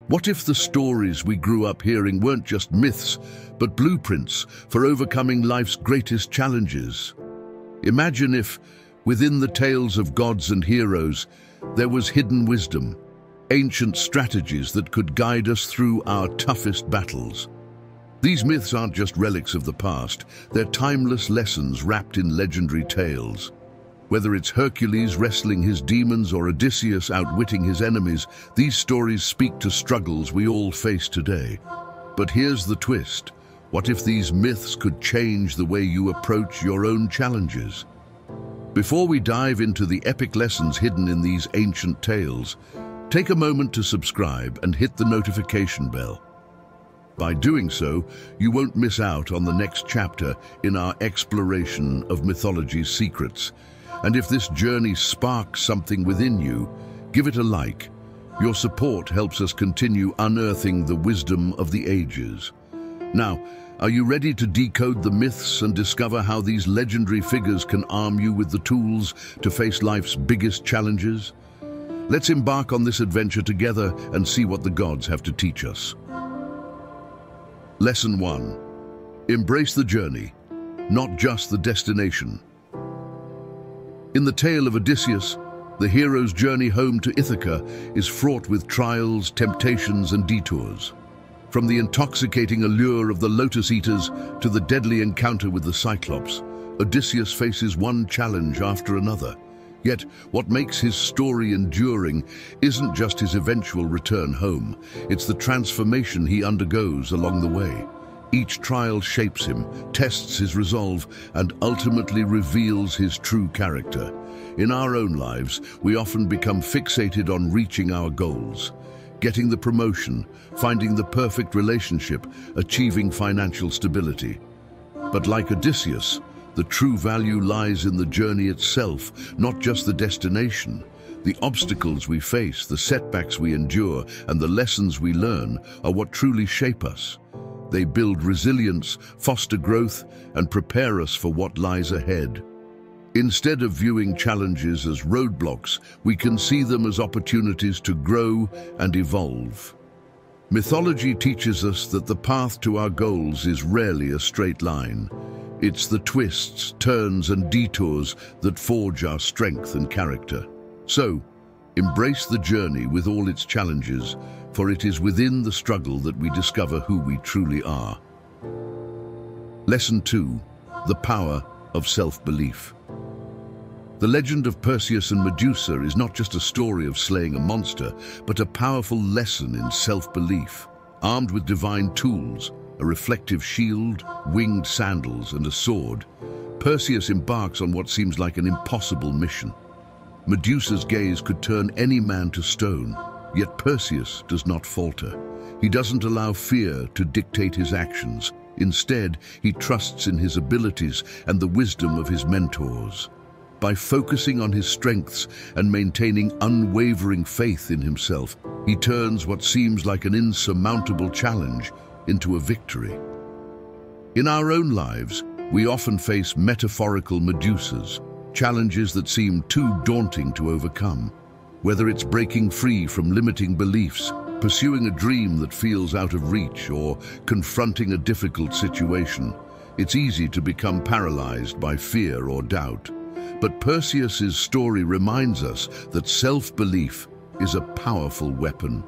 What if the stories we grew up hearing weren't just myths, but blueprints for overcoming life's greatest challenges? Imagine if, within the tales of gods and heroes, there was hidden wisdom, ancient strategies that could guide us through our toughest battles. These myths aren't just relics of the past, they're timeless lessons wrapped in legendary tales. Whether it's Hercules wrestling his demons or Odysseus outwitting his enemies, these stories speak to struggles we all face today. But here's the twist. What if these myths could change the way you approach your own challenges? Before we dive into the epic lessons hidden in these ancient tales, take a moment to subscribe and hit the notification bell. By doing so, you won't miss out on the next chapter in our exploration of mythology's secrets. And if this journey sparks something within you, give it a like. Your support helps us continue unearthing the wisdom of the ages. Now, are you ready to decode the myths and discover how these legendary figures can arm you with the tools to face life's biggest challenges? Let's embark on this adventure together and see what the gods have to teach us. Lesson 1. Embrace the journey, not just the destination. In the tale of Odysseus, the hero's journey home to Ithaca is fraught with trials, temptations, and detours. From the intoxicating allure of the lotus eaters to the deadly encounter with the Cyclops, Odysseus faces one challenge after another. Yet, what makes his story enduring isn't just his eventual return home, it's the transformation he undergoes along the way. Each trial shapes him, tests his resolve, and ultimately reveals his true character. In our own lives, we often become fixated on reaching our goals, getting the promotion, finding the perfect relationship, achieving financial stability. But like Odysseus, the true value lies in the journey itself, not just the destination. The obstacles we face, the setbacks we endure, and the lessons we learn are what truly shape us. They build resilience, foster growth, and prepare us for what lies ahead. Instead of viewing challenges as roadblocks, we can see them as opportunities to grow and evolve. Mythology teaches us that the path to our goals is rarely a straight line. It's the twists, turns, and detours that forge our strength and character. So, embrace the journey with all its challenges, for it is within the struggle that we discover who we truly are. Lesson 2. The power of self-belief. The legend of Perseus and Medusa is not just a story of slaying a monster, but a powerful lesson in self-belief. Armed with divine tools, a reflective shield, winged sandals, and a sword, Perseus embarks on what seems like an impossible mission. Medusa's gaze could turn any man to stone, yet Perseus does not falter. He doesn't allow fear to dictate his actions. Instead, he trusts in his abilities and the wisdom of his mentors. By focusing on his strengths and maintaining unwavering faith in himself, he turns what seems like an insurmountable challenge into a victory. In our own lives, we often face metaphorical Medusas, challenges that seem too daunting to overcome. Whether it's breaking free from limiting beliefs, pursuing a dream that feels out of reach, or confronting a difficult situation, it's easy to become paralyzed by fear or doubt. But Perseus's story reminds us that self-belief is a powerful weapon.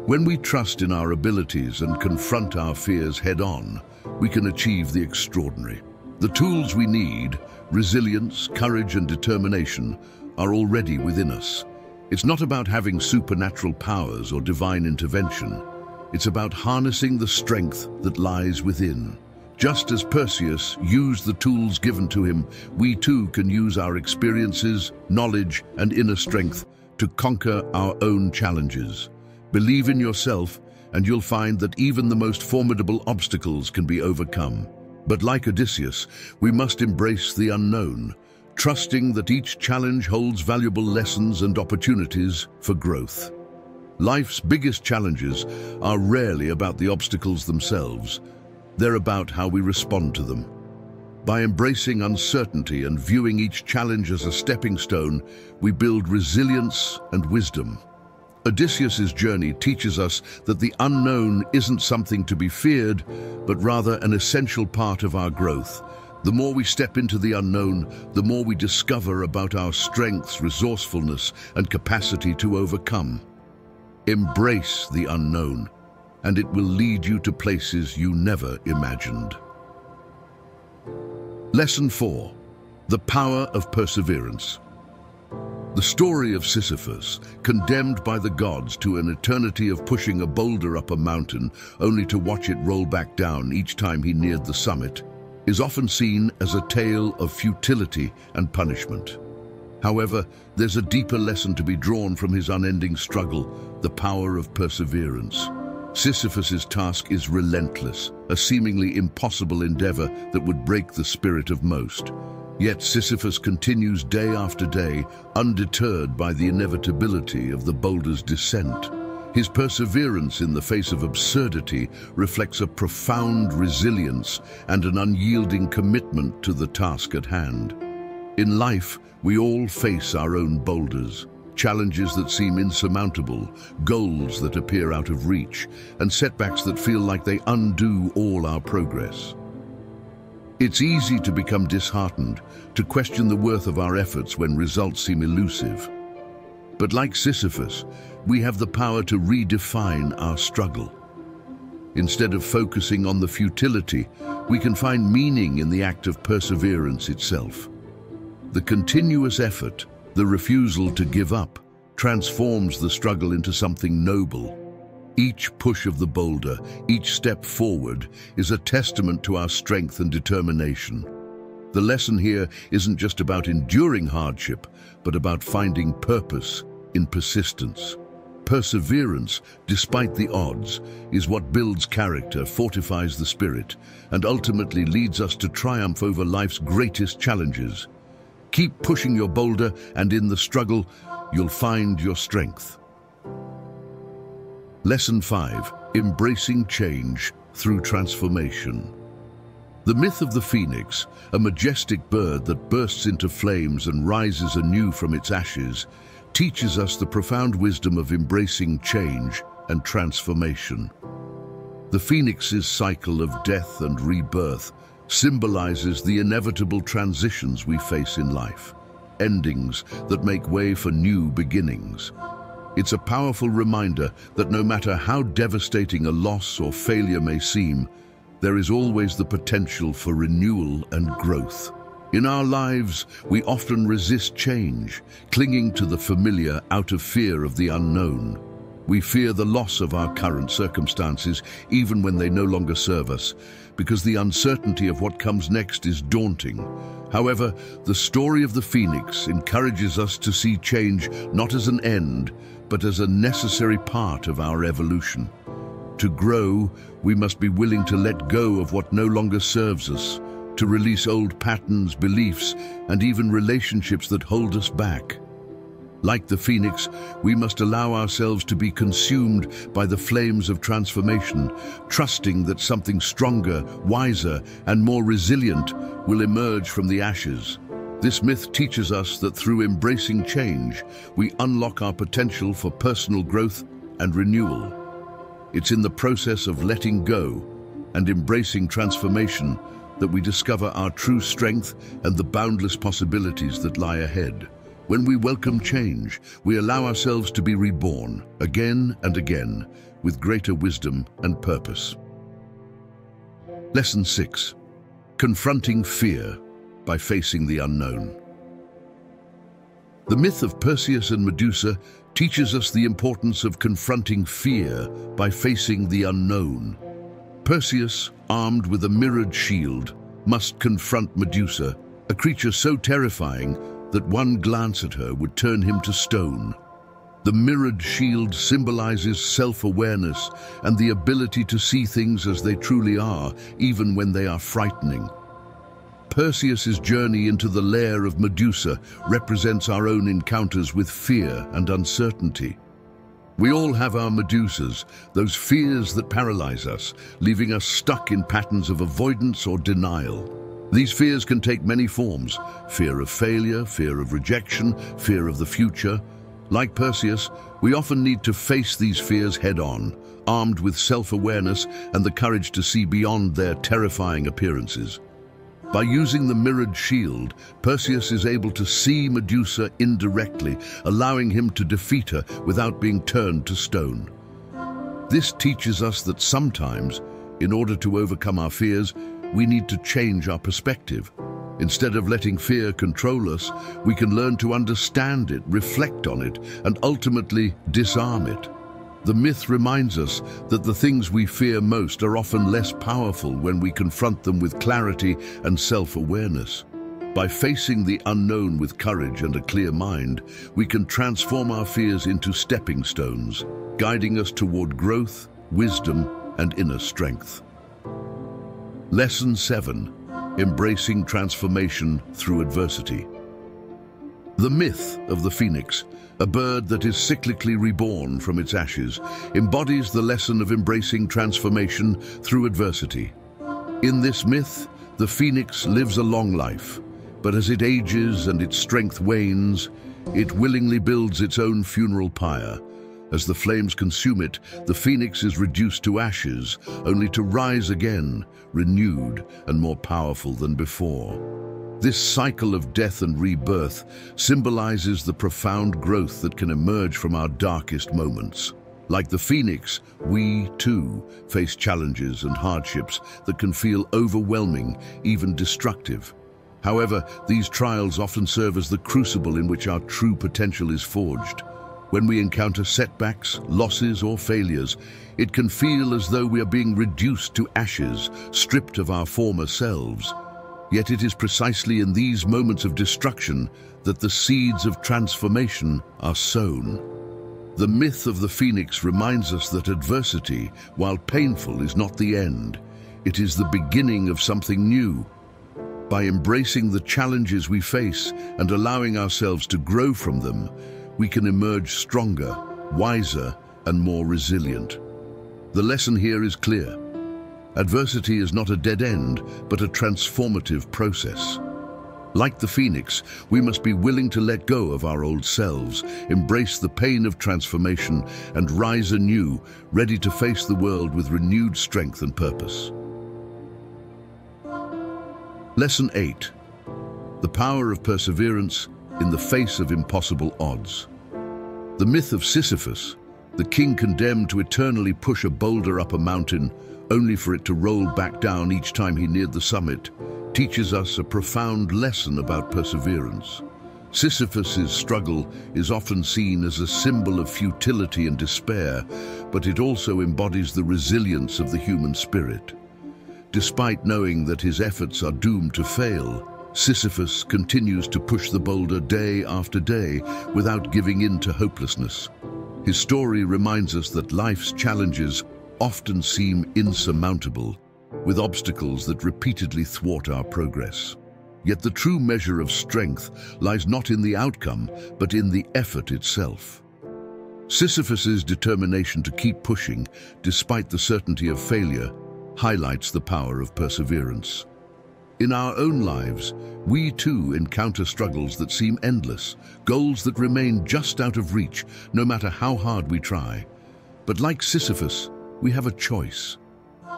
When we trust in our abilities and confront our fears head-on, we can achieve the extraordinary. The tools we need, resilience, courage, and determination, are already within us. It's not about having supernatural powers or divine intervention. It's about harnessing the strength that lies within. Just as Perseus used the tools given to him, we too can use our experiences, knowledge, and inner strength to conquer our own challenges. Believe in yourself, and you'll find that even the most formidable obstacles can be overcome. But like Odysseus, we must embrace the unknown, trusting that each challenge holds valuable lessons and opportunities for growth. Life's biggest challenges are rarely about the obstacles themselves. They're about how we respond to them. By embracing uncertainty and viewing each challenge as a stepping stone, we build resilience and wisdom. Odysseus's journey teaches us that the unknown isn't something to be feared, but rather an essential part of our growth. The more we step into the unknown, the more we discover about our strengths, resourcefulness, and capacity to overcome. Embrace the unknown, and it will lead you to places you never imagined. Lesson 4. The power of perseverance. The story of Sisyphus, condemned by the gods to an eternity of pushing a boulder up a mountain only to watch it roll back down each time he neared the summit, is often seen as a tale of futility and punishment. However, there's a deeper lesson to be drawn from his unending struggle: the power of perseverance. Sisyphus's task is relentless, a seemingly impossible endeavor that would break the spirit of most. Yet Sisyphus continues day after day, undeterred by the inevitability of the boulder's descent. His perseverance in the face of absurdity reflects a profound resilience and an unyielding commitment to the task at hand. In life, we all face our own boulders, challenges that seem insurmountable, goals that appear out of reach, and setbacks that feel like they undo all our progress. It's easy to become disheartened, to question the worth of our efforts when results seem elusive. But like Sisyphus, we have the power to redefine our struggle. Instead of focusing on the futility, we can find meaning in the act of perseverance itself. The continuous effort, the refusal to give up, transforms the struggle into something noble. Each push of the boulder, each step forward, is a testament to our strength and determination. The lesson here isn't just about enduring hardship, but about finding purpose in persistence. Perseverance, despite the odds, is what builds character, fortifies the spirit, and ultimately leads us to triumph over life's greatest challenges. Keep pushing your boulder, and in the struggle, you'll find your strength. Lesson 5. Embracing change through transformation. The myth of the phoenix, a majestic bird that bursts into flames and rises anew from its ashes, teaches us the profound wisdom of embracing change and transformation. The phoenix's cycle of death and rebirth symbolizes the inevitable transitions we face in life, endings that make way for new beginnings. It's a powerful reminder that no matter how devastating a loss or failure may seem, there is always the potential for renewal and growth. In our lives, we often resist change, clinging to the familiar out of fear of the unknown. We fear the loss of our current circumstances, even when they no longer serve us, because the uncertainty of what comes next is daunting. However, the story of the phoenix encourages us to see change not as an end, but as a necessary part of our evolution. To grow, we must be willing to let go of what no longer serves us, to release old patterns, beliefs, and even relationships that hold us back. Like the phoenix, we must allow ourselves to be consumed by the flames of transformation, trusting that something stronger, wiser, and more resilient will emerge from the ashes. This myth teaches us that through embracing change, we unlock our potential for personal growth and renewal. It's in the process of letting go and embracing transformation that we discover our true strength and the boundless possibilities that lie ahead. When we welcome change, we allow ourselves to be reborn again and again with greater wisdom and purpose. Lesson 6. Confronting fear by facing the unknown. The myth of Perseus and Medusa teaches us the importance of confronting fear by facing the unknown. Perseus, armed with a mirrored shield, must confront Medusa, a creature so terrifying that one glance at her would turn him to stone. The mirrored shield symbolizes self-awareness and the ability to see things as they truly are, even when they are frightening. Perseus's journey into the lair of Medusa represents our own encounters with fear and uncertainty. We all have our Medusas, those fears that paralyze us, leaving us stuck in patterns of avoidance or denial. These fears can take many forms: fear of failure, fear of rejection, fear of the future. Like Perseus, we often need to face these fears head-on, armed with self-awareness and the courage to see beyond their terrifying appearances. By using the mirrored shield, Perseus is able to see Medusa indirectly, allowing him to defeat her without being turned to stone. This teaches us that sometimes, in order to overcome our fears, we need to change our perspective. Instead of letting fear control us, we can learn to understand it, reflect on it, and ultimately disarm it. The myth reminds us that the things we fear most are often less powerful when we confront them with clarity and self-awareness. By facing the unknown with courage and a clear mind, we can transform our fears into stepping stones, guiding us toward growth, wisdom, and inner strength. Lesson 7. Embracing transformation through adversity. The myth of the phoenix, a bird that is cyclically reborn from its ashes, embodies the lesson of embracing transformation through adversity. In this myth, the phoenix lives a long life, but as it ages and its strength wanes, it willingly builds its own funeral pyre. As the flames consume it, the phoenix is reduced to ashes, only to rise again, renewed and more powerful than before. This cycle of death and rebirth symbolizes the profound growth that can emerge from our darkest moments. Like the phoenix, we, too, face challenges and hardships that can feel overwhelming, even destructive. However, these trials often serve as the crucible in which our true potential is forged. When we encounter setbacks, losses, or failures, it can feel as though we are being reduced to ashes, stripped of our former selves. Yet it is precisely in these moments of destruction that the seeds of transformation are sown. The myth of the phoenix reminds us that adversity, while painful, is not the end. It is the beginning of something new. By embracing the challenges we face and allowing ourselves to grow from them, we can emerge stronger, wiser, and more resilient. The lesson here is clear. Adversity is not a dead end, but a transformative process. Like the phoenix, we must be willing to let go of our old selves, embrace the pain of transformation, and rise anew, ready to face the world with renewed strength and purpose. Lesson 8. The power of perseverance in the face of impossible odds. The myth of Sisyphus, the king condemned to eternally push a boulder up a mountain only for it to roll back down each time he neared the summit, teaches us a profound lesson about perseverance. Sisyphus's struggle is often seen as a symbol of futility and despair, but it also embodies the resilience of the human spirit. Despite knowing that his efforts are doomed to fail, Sisyphus continues to push the boulder day after day without giving in to hopelessness. His story reminds us that life's challenges often seem insurmountable, with obstacles that repeatedly thwart our progress. Yet the true measure of strength lies not in the outcome, but in the effort itself. Sisyphus's determination to keep pushing, despite the certainty of failure, highlights the power of perseverance. In our own lives, we too encounter struggles that seem endless, goals that remain just out of reach, no matter how hard we try. But like Sisyphus, we have a choice: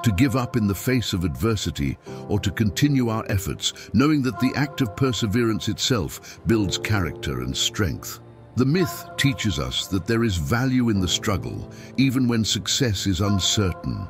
to give up in the face of adversity or to continue our efforts, knowing that the act of perseverance itself builds character and strength. The myth teaches us that there is value in the struggle, even when success is uncertain.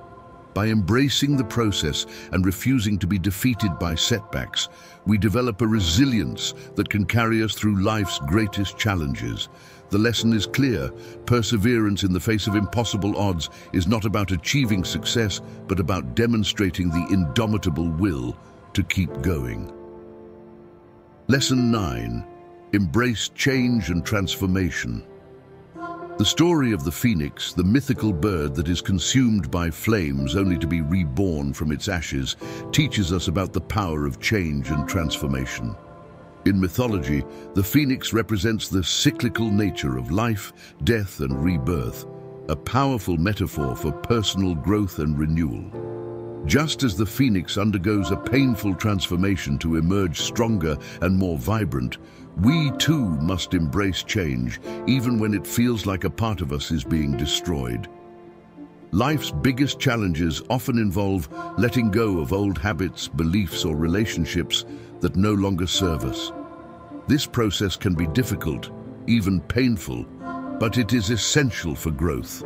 By embracing the process and refusing to be defeated by setbacks, we develop a resilience that can carry us through life's greatest challenges. The lesson is clear: perseverance in the face of impossible odds is not about achieving success, but about demonstrating the indomitable will to keep going. Lesson 9. Embrace change and transformation. The story of the phoenix, the mythical bird that is consumed by flames only to be reborn from its ashes, teaches us about the power of change and transformation. In mythology, the phoenix represents the cyclical nature of life, death, and rebirth, a powerful metaphor for personal growth and renewal. Just as the phoenix undergoes a painful transformation to emerge stronger and more vibrant, we too must embrace change, even when it feels like a part of us is being destroyed. Life's biggest challenges often involve letting go of old habits, beliefs, or relationships that no longer serve us. This process can be difficult, even painful, but it is essential for growth.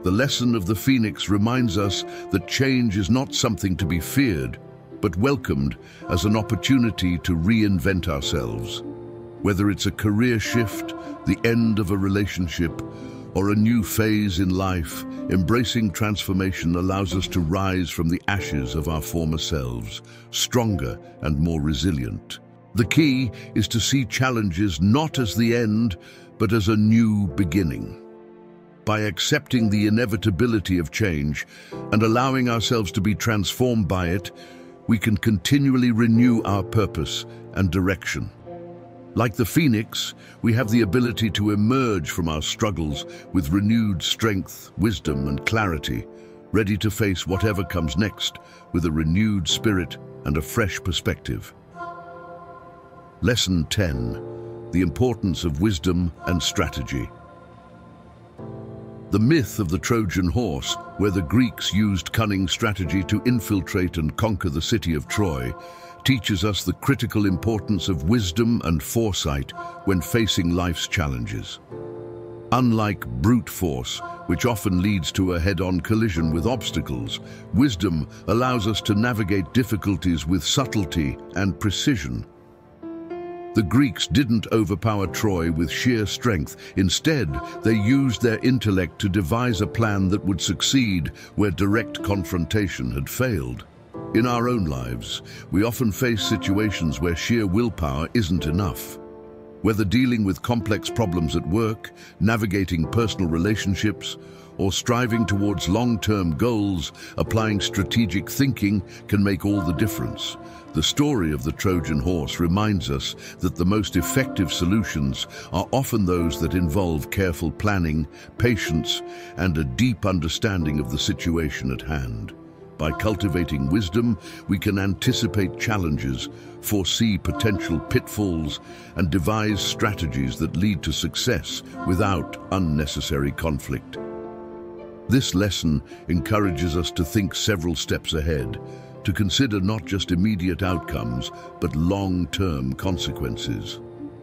The lesson of the phoenix reminds us that change is not something to be feared, but welcomed as an opportunity to reinvent ourselves. Whether it's a career shift, the end of a relationship, or a new phase in life, embracing transformation allows us to rise from the ashes of our former selves, stronger and more resilient. The key is to see challenges not as the end, but as a new beginning. By accepting the inevitability of change and allowing ourselves to be transformed by it, we can continually renew our purpose and direction. Like the phoenix, we have the ability to emerge from our struggles with renewed strength, wisdom, and clarity, ready to face whatever comes next with a renewed spirit and a fresh perspective. Lesson 10: The importance of wisdom and strategy. The myth of the Trojan horse, where the Greeks used cunning strategy to infiltrate and conquer the city of Troy, teaches us the critical importance of wisdom and foresight when facing life's challenges. Unlike brute force, which often leads to a head-on collision with obstacles, wisdom allows us to navigate difficulties with subtlety and precision. The Greeks didn't overpower Troy with sheer strength. Instead, they used their intellect to devise a plan that would succeed where direct confrontation had failed. In our own lives, we often face situations where sheer willpower isn't enough. Whether dealing with complex problems at work, navigating personal relationships, or striving towards long-term goals, applying strategic thinking can make all the difference. The story of the Trojan horse reminds us that the most effective solutions are often those that involve careful planning, patience, and a deep understanding of the situation at hand. By cultivating wisdom, we can anticipate challenges, foresee potential pitfalls, and devise strategies that lead to success without unnecessary conflict. This lesson encourages us to think several steps ahead, to consider not just immediate outcomes, but long-term consequences.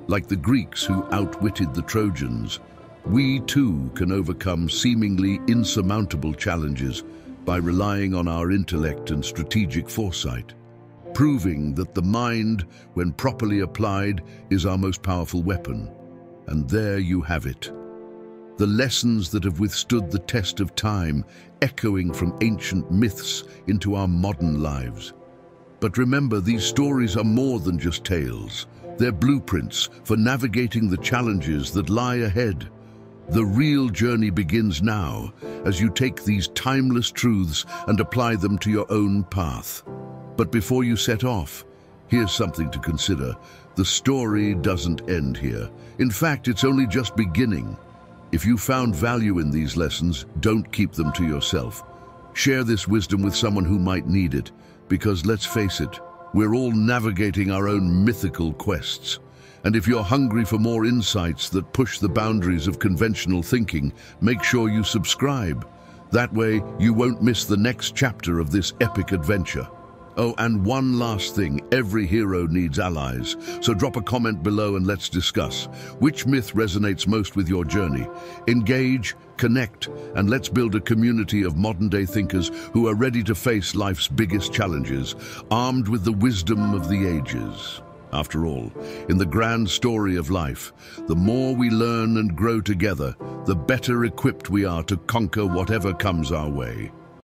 Like the Greeks who outwitted the Trojans, we too can overcome seemingly insurmountable challenges by relying on our intellect and strategic foresight, proving that the mind, when properly applied, is our most powerful weapon. And there you have it. The lessons that have withstood the test of time, echoing from ancient myths into our modern lives. But remember, these stories are more than just tales. They're blueprints for navigating the challenges that lie ahead. The real journey begins now, as you take these timeless truths and apply them to your own path. But before you set off, here's something to consider. The story doesn't end here. In fact, it's only just beginning. If you found value in these lessons, don't keep them to yourself. Share this wisdom with someone who might need it, because let's face it, we're all navigating our own mythical quests. And if you're hungry for more insights that push the boundaries of conventional thinking, make sure you subscribe. That way, you won't miss the next chapter of this epic adventure. Oh, and one last thing, every hero needs allies. So drop a comment below and let's discuss. Which myth resonates most with your journey? Engage, connect, and let's build a community of modern-day thinkers who are ready to face life's biggest challenges, armed with the wisdom of the ages. After all, in the grand story of life, the more we learn and grow together, the better equipped we are to conquer whatever comes our way.